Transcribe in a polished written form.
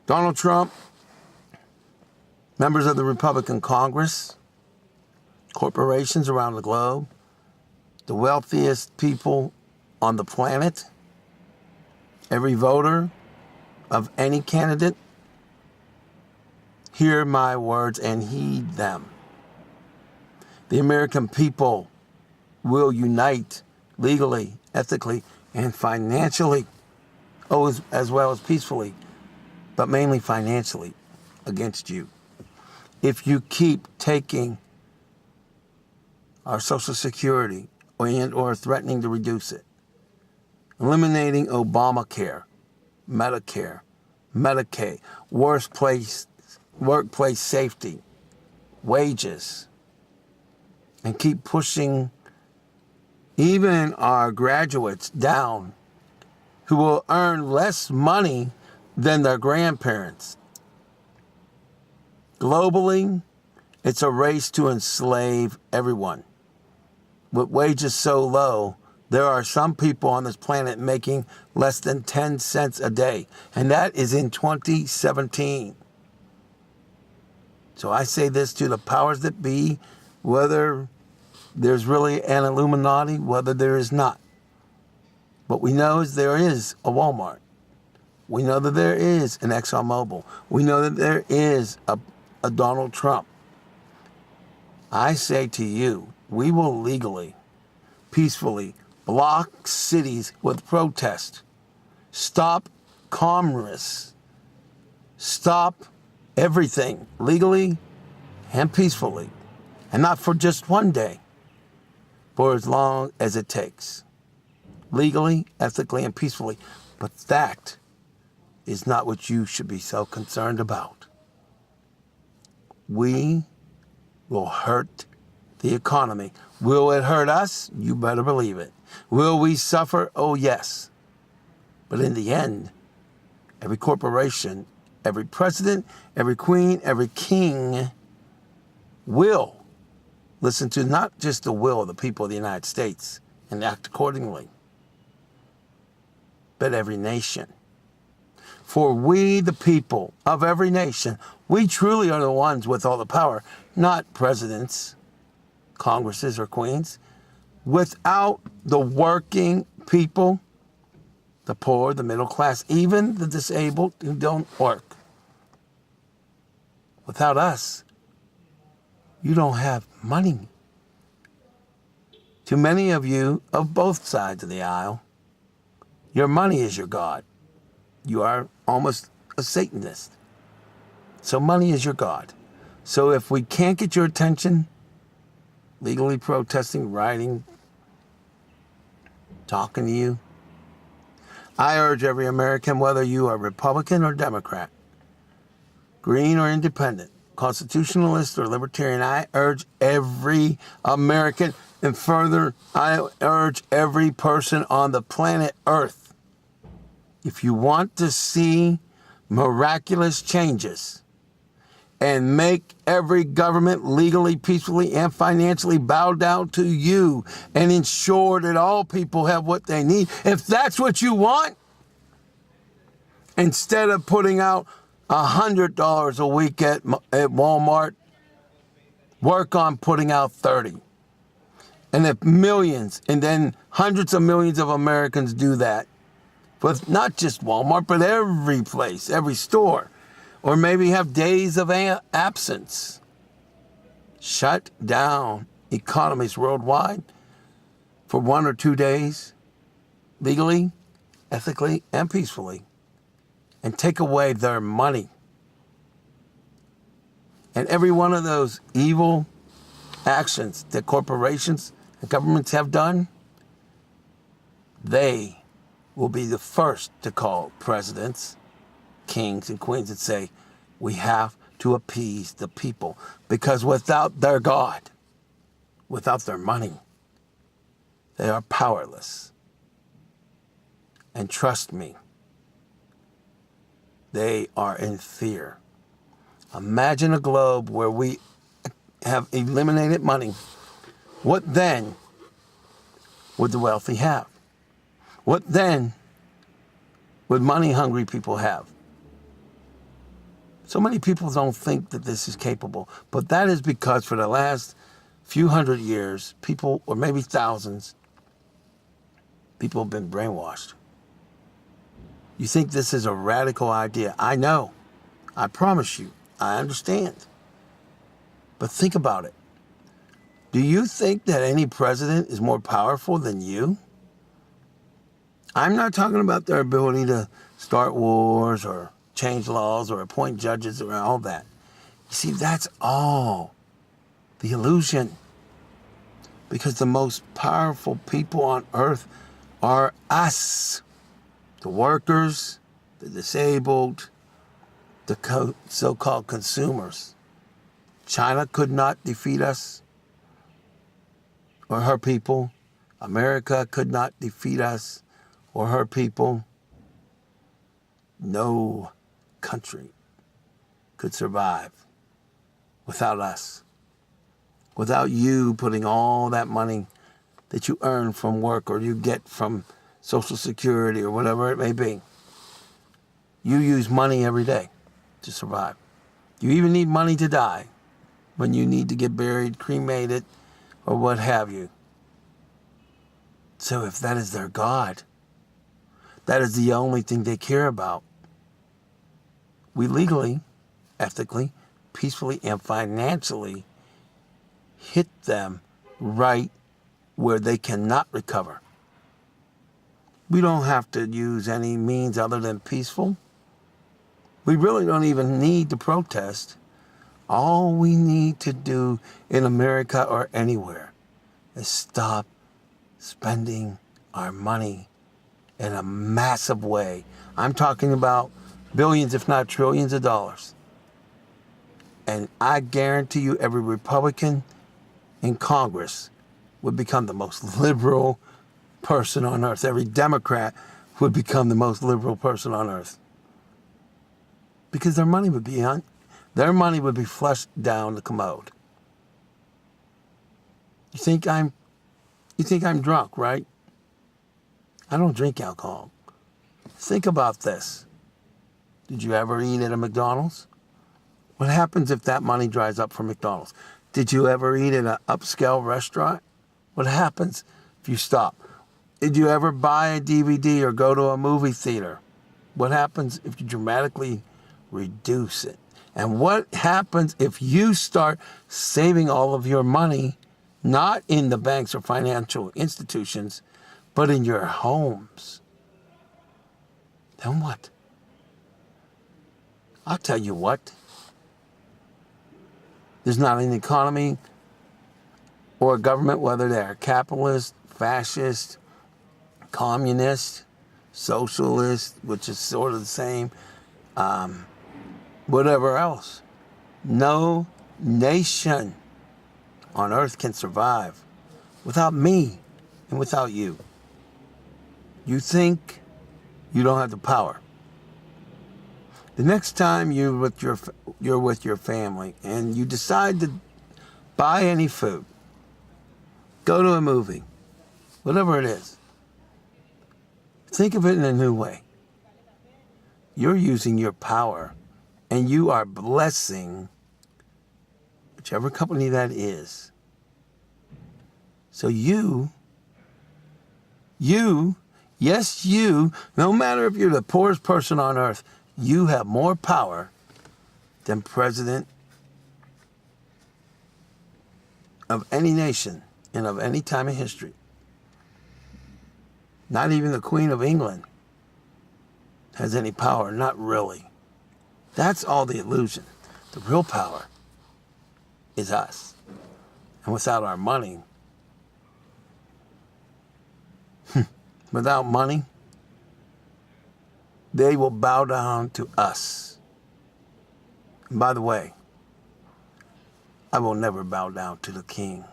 Donald Trump, members of the Republican Congress, corporations around the globe, the wealthiest people on the planet, every voter of any candidate, hear my words and heed them. The American people will unite legally, ethically, and financially, as well as peacefully, but mainly financially, against you. If you keep taking our Social Security or threatening to reduce it, eliminating Obamacare, Medicare, Medicaid, workplace safety, wages, and keep pushing even our graduates down who will earn less money than their grandparents. Globally, it's a race to enslave everyone. With wages so low, there are some people on this planet making less than 10 cents a day, and that is in 2017. So I say this to the powers that be, whether there's really an Illuminati, whether there is not. What we know is there is a Walmart. We know that there is an ExxonMobil. We know that there is a Donald Trump. I say to you, we will legally, peacefully block cities with protest. Stop commerce. Stop everything legally and peacefully. And not for just one day, for as long as it takes. Legally, ethically, and peacefully. But that is not what you should be so concerned about. We will hurt the economy. Will it hurt us? You better believe it. Will we suffer? Oh, yes. But in the end, every corporation, every president, every queen, every king will listen to not just the will of the people of the United States and act accordingly, but every nation. For we, the people of every nation, we truly are the ones with all the power, not presidents, congresses, or queens. Without the working people, the poor, the middle class, even the disabled who don't work. Without us, you don't have money. To many of you, of both sides of the aisle, your money is your God. You are almost a Satanist. So money is your God. So if we can't get your attention, legally protesting, writing, talking to you, I urge every American, whether you are Republican or Democrat, Green or Independent, Constitutionalist or Libertarian, I urge every American, and further, I urge every person on the planet Earth, if you want to see miraculous changes and make every government legally, peacefully, and financially bow down to you and ensure that all people have what they need, if that's what you want, instead of putting out $100 a week at Walmart, work on putting out 30. And if millions and then hundreds of millions of Americans do that, with not just Walmart, but every place, every store, or maybe have days of absence, shut down economies worldwide for 1 or 2 days, legally, ethically, and peacefully, and take away their money. And every one of those evil actions that corporations and governments have done, they will be the first to call presidents, kings, and queens and say, we have to appease the people. Because without their God, without their money, they are powerless. And trust me, they are in fear. Imagine a globe where we have eliminated money. What then would the wealthy have? What then would money-hungry people have? So many people don't think that this is capable. But that is because for the last few hundred years, people, or maybe thousands, people have been brainwashed. You think this is a radical idea. I know. I promise you. I understand. But think about it. Do you think that any president is more powerful than you? I'm not talking about their ability to start wars or change laws or appoint judges or all that. You see, that's all the illusion. Because the most powerful people on earth are us. The workers, the disabled, the so-called consumers. China could not defeat us or her people. America could not defeat us or her people. No country could survive without us. Without you putting all that money that you earn from work or you get from Social Security or whatever it may be. You use money every day to survive. You even need money to die when you need to get buried, cremated, or what have you. So if that is their God, that is the only thing they care about, we legally, ethically, peacefully, and financially hit them right where they cannot recover. We don't have to use any means other than peaceful. We really don't even need to protest. All we need to do in America or anywhere is stop spending our money in a massive way. I'm talking about billions, if not trillions of dollars. And I guarantee you every Republican in Congress would become the most liberal person on earth. Every Democrat would become the most liberal person on earth. Because their money would be flushed down the commode. You think I'm drunk, right? I don't drink alcohol. Think about this. Did you ever eat at a McDonald's? What happens if that money dries up for McDonald's? Did you ever eat at an upscale restaurant? What happens if you stop? Did you ever buy a DVD or go to a movie theater? What happens if you dramatically reduce it? And what happens if you start saving all of your money, not in the banks or financial institutions, but in your homes? Then what? I'll tell you what. There's not an economy or a government, whether they're capitalist, fascist, communist, socialist, which is sort of the same, whatever else. No nation on earth can survive without me and without you. You think you don't have the power. The next time you're with your family and you decide to buy any food, go to a movie, whatever it is, think of it in a new way. You're using your power and you are blessing whichever company that is. So you, yes, you, no matter if you're the poorest person on earth, you have more power than president of any nation and of any time in history. Not even the Queen of England has any power, not really. That's all the illusion. The real power is us. And without our money, without money, they will bow down to us. And by the way, I will never bow down to the king.